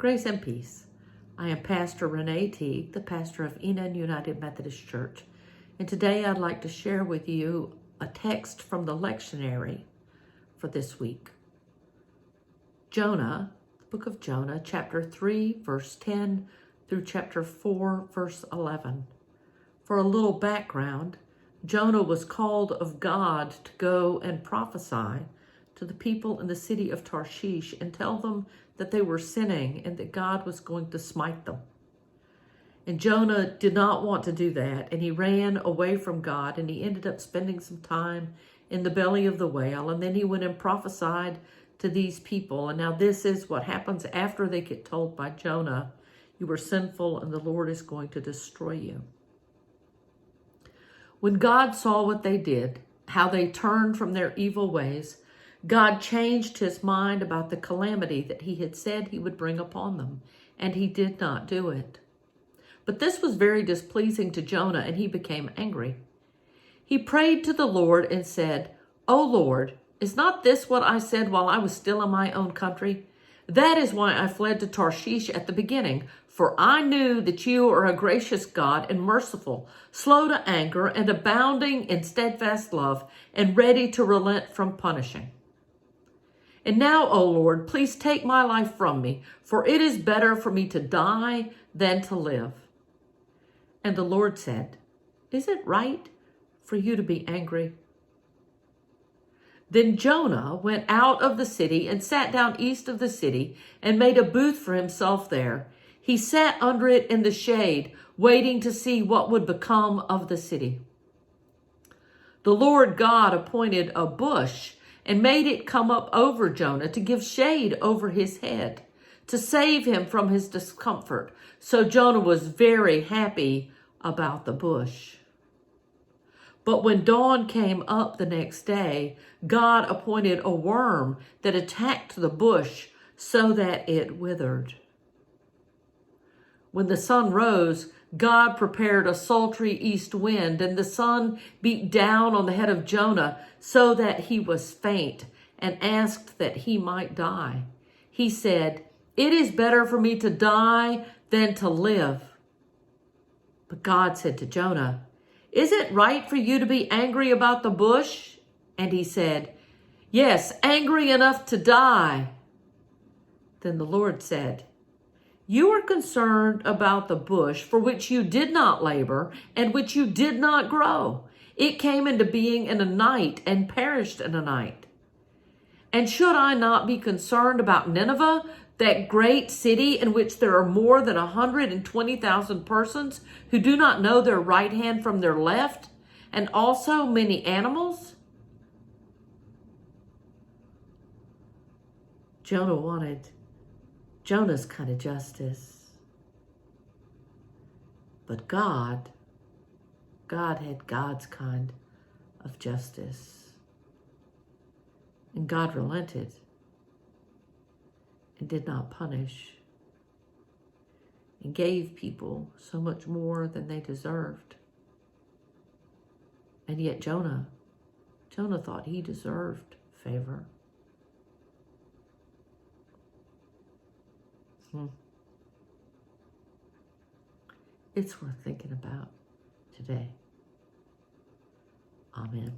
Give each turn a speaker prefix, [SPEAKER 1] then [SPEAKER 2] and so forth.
[SPEAKER 1] Grace and peace. I am Pastor Renee Teague, the pastor of Enon United Methodist Church, and today I'd like to share with you a text from the lectionary for this week. Jonah, the book of Jonah, chapter 3, verse 10 through chapter 4, verse 11. For a little background, Jonah was called of God to go and prophesy to the people in the city of Tarshish and tell them that they were sinning and that God was going to smite them. And Jonah did not want to do that, and he ran away from God, and he ended up spending some time in the belly of the whale, and then he went and prophesied to these people. And now this is what happens after they get told by Jonah, you were sinful and the Lord is going to destroy you. When God saw what they did, how they turned from their evil ways, God changed his mind about the calamity that he had said he would bring upon them, and he did not do it. But this was very displeasing to Jonah, and he became angry. He prayed to the Lord and said, "O Lord, is not this what I said while I was still in my own country? That is why I fled to Tarshish at the beginning, for I knew that you are a gracious God and merciful, slow to anger and abounding in steadfast love, and ready to relent from punishing. And now, O Lord, please take my life from me, for it is better for me to die than to live." And the Lord said, "Is it right for you to be angry?" Then Jonah went out of the city and sat down east of the city and made a booth for himself there. He sat under it in the shade, waiting to see what would become of the city. The Lord God appointed a bush and made it come up over Jonah to give shade over his head, to save him from his discomfort. So Jonah was very happy about the bush. But when dawn came up the next day, God appointed a worm that attacked the bush so that it withered. When the sun rose, God prepared a sultry east wind, and the sun beat down on the head of Jonah so that he was faint and asked that he might die. He said, "It is better for me to die than to live." But God said to Jonah, "Is it right for you to be angry about the bush?" And he said, "Yes, angry enough to die." Then the Lord said, "You are concerned about the bush for which you did not labor and which you did not grow. It came into being in a night and perished in a night. And should I not be concerned about Nineveh, that great city in which there are more than 120,000 persons who do not know their right hand from their left, and also many animals?" Jonah wanted Jonah's kind of justice. But God had God's kind of justice. And God relented and did not punish and gave people so much more than they deserved. And yet Jonah thought he deserved favor. It's worth thinking about today. Amen.